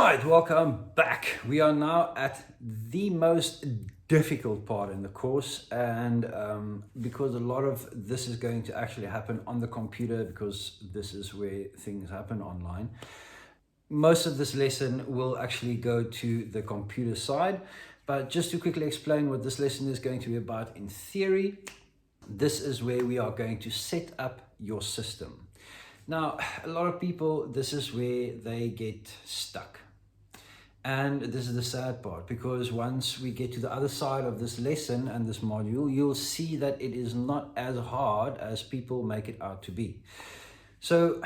Right, welcome back. We are now at the most difficult part in the course, and because a lot of this is going to actually happen on the computer, because this is where things happen online, most of this lesson will actually go to the computer side. But just to quickly explain what this lesson is going to be about in theory, this is where we are going to set up your system. Now, a lot of people, this is where they get stuck. And this is the sad part, because once we get to the other side of this lesson and this module, you'll see that it is not as hard as people make it out to be. So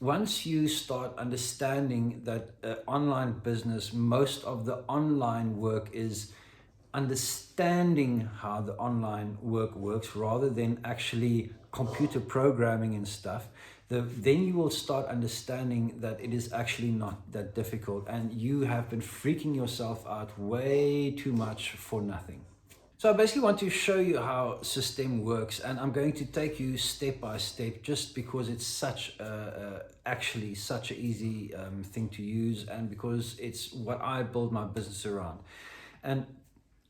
once you start understanding that online business, most of the online work is understanding how the online work works rather than actually computer programming and stuff, then you will start understanding that it is actually not that difficult, and you have been freaking yourself out way too much for nothing. So I basically want to show you how System works, and I'm going to take you step by step just because it's actually such an easy thing to use, and because it's what I build my business around. And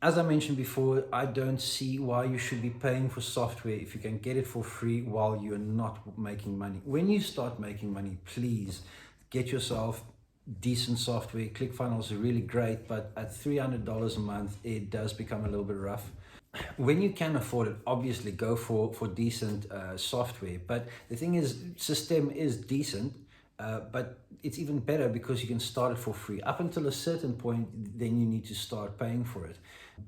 as I mentioned before, I don't see why you should be paying for software if you can get it for free while you're not making money. When you start making money, please get yourself decent software. ClickFunnels are really great, but at $300 a month, it does become a little bit rough. When you can afford it, obviously go for decent software. But the thing is, System is decent. But it's even better because you can start it for free. Up until a certain point, then you need to start paying for it.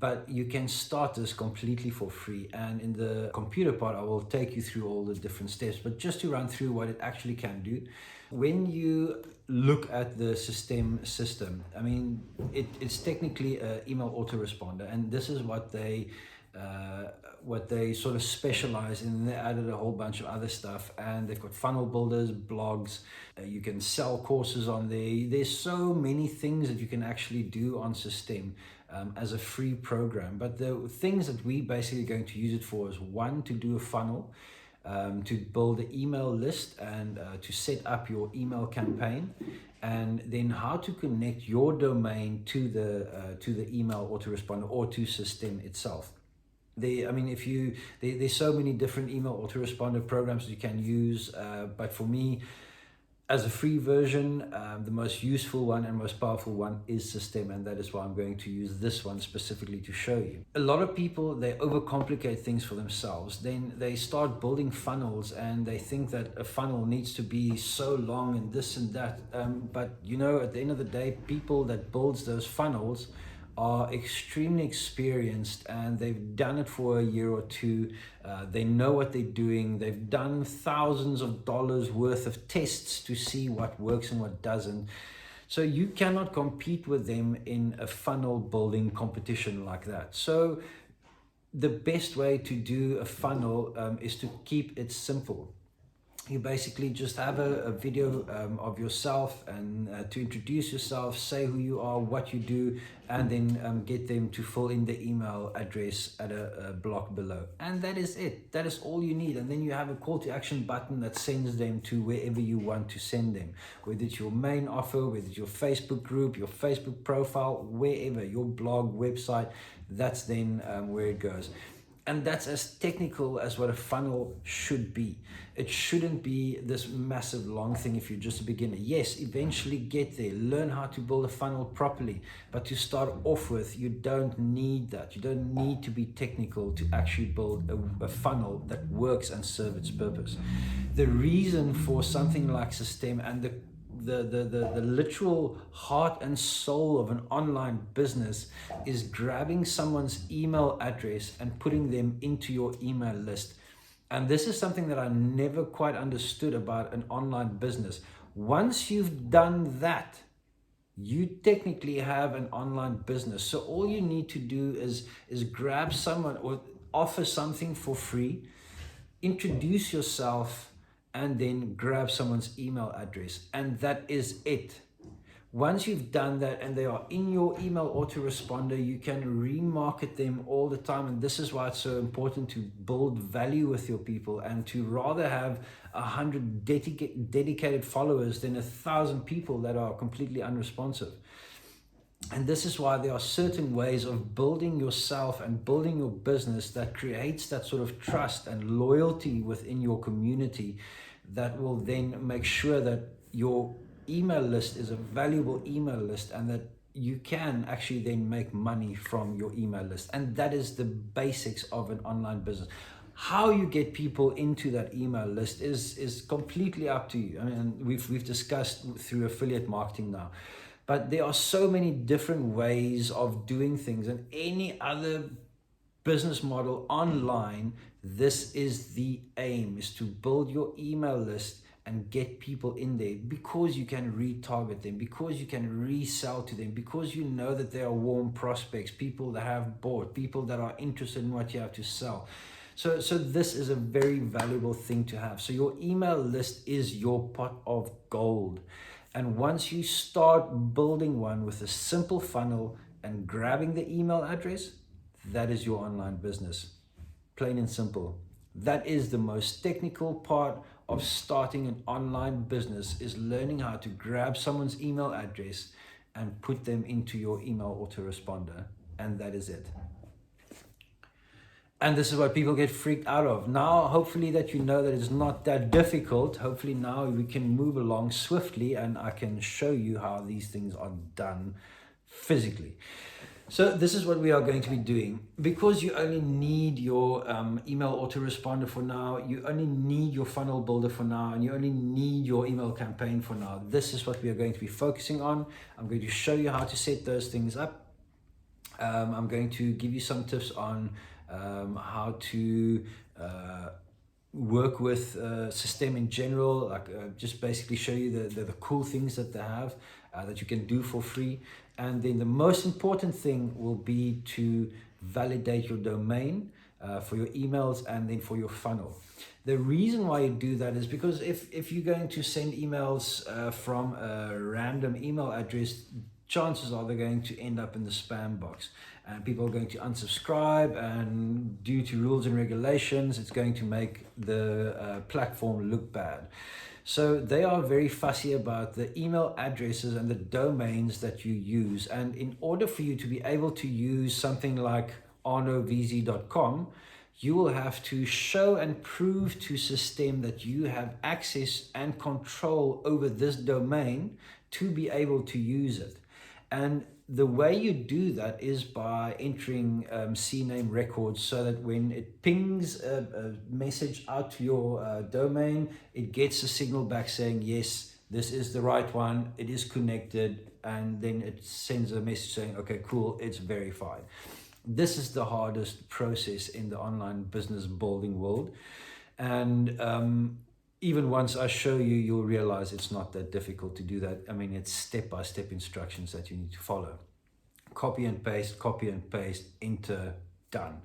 But you can start this completely for free. And in the computer part, I will take you through all the different steps. But just to run through what it actually can do, when you look at the system, I mean, it's technically an email autoresponder. And this is what they sort of specialize in. They added a whole bunch of other stuff, and they've got funnel builders, blogs, you can sell courses on there. There's so many things that you can actually do on System as a free program. But the things that we basically going to use it for is, one, to do a funnel, to build an email list, and to set up your email campaign, and then how to connect your domain to the email autoresponder or to System itself. There's so many different email autoresponder programs that you can use, but for me, as a free version, the most useful one and most powerful one is System, and that is why I'm going to use this one specifically to show you. A lot of people, they overcomplicate things for themselves. Then they start building funnels, and they think that a funnel needs to be so long and this and that. But you know, at the end of the day, people that builds those funnels are extremely experienced, and they've done it for a year or two. They know what they're doing. They've done thousands of dollars worth of tests to see what works and what doesn't. So you cannot compete with them in a funnel building competition like that. So the best way to do a funnel is to keep it simple. You basically just have a video of yourself, and to introduce yourself, say who you are, what you do, and then get them to fill in the email address at a block below. And that is it. That is all you need. And then you have a call to action button that sends them to wherever you want to send them, whether it's your main offer, whether it's your Facebook group, your Facebook profile, wherever, your blog, website, that's then where it goes. And that's as technical as what a funnel should be. It shouldn't be this massive long thing if you're just a beginner. Yes, eventually get there, learn how to build a funnel properly. But to start off with, you don't need that. You don't need to be technical to actually build a funnel that works and serves its purpose. The reason for something like System, and the literal heart and soul of an online business, is grabbing someone's email address and putting them into your email list. And this is something that I never quite understood about an online business. Once you've done that, you technically have an online business. So all you need to do is grab someone or offer something for free, introduce yourself, and then grab someone's email address, and that is it. Once you've done that and they are in your email autoresponder, you can remarket them all the time. And this is why it's so important to build value with your people, and to rather have 100 dedicated followers than 1,000 people that are completely unresponsive. And this is why there are certain ways of building yourself and building your business that creates that sort of trust and loyalty within your community, that will then make sure that your email list is a valuable email list, and that you can actually then make money from your email list. And that is the basics of an online business. How you get people into that email list is completely up to you. I mean, we've discussed through affiliate marketing now, but there are so many different ways of doing things, and any other business model online, this is the aim, is to build your email list and get people in there, because you can retarget them, because you can resell to them, because you know that they are warm prospects, people that have bought, people that are interested in what you have to sell. So this is a very valuable thing to have. So your email list is your pot of gold. And once you start building one with a simple funnel and grabbing the email address, that is your online business. Plain and simple. That is the most technical part of starting an online business, is learning how to grab someone's email address and put them into your email autoresponder. And that is it. And this is what people get freaked out of. Now, hopefully that you know that it's not that difficult. Hopefully now we can move along swiftly, and I can show you how these things are done physically. So this is what we are going to be doing. Because you only need your email autoresponder for now, you only need your funnel builder for now, and you only need your email campaign for now. This is what we are going to be focusing on. I'm going to show you how to set those things up. I'm going to give you some tips on how to work with System in general, like just basically show you the cool things that they have that you can do for free. And then the most important thing will be to validate your domain for your emails and then for your funnel. The reason why you do that is because if you're going to send emails from a random email address, chances are they're going to end up in the spam box, and people are going to unsubscribe, and due to rules and regulations, it's going to make the platform look bad. So they are very fussy about the email addresses and the domains that you use. And in order for you to be able to use something like arnovz.com, you will have to show and prove to System that you have access and control over this domain to be able to use it. And the way you do that is by entering CNAME records, so that when it pings a message out to your domain, it gets a signal back saying, yes, this is the right one, it is connected, and then it sends a message saying, okay, cool, it's verified. This is the hardest process in the online business building world. And even once I show you, you'll realize it's not that difficult to do that. I mean, it's step-by-step instructions that you need to follow. Copy and paste, enter, done.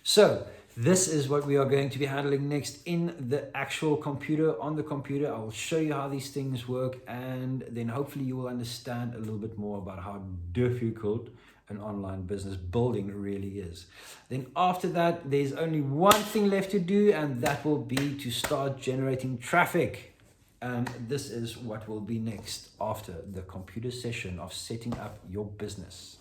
So this is what we are going to be handling next in the actual computer. On the computer, I will show you how these things work, and then hopefully you will understand a little bit more about how difficult an online business building really is. Then after that, there's only one thing left to do, and that will be to start generating traffic. And this is what will be next after the computer session of setting up your business.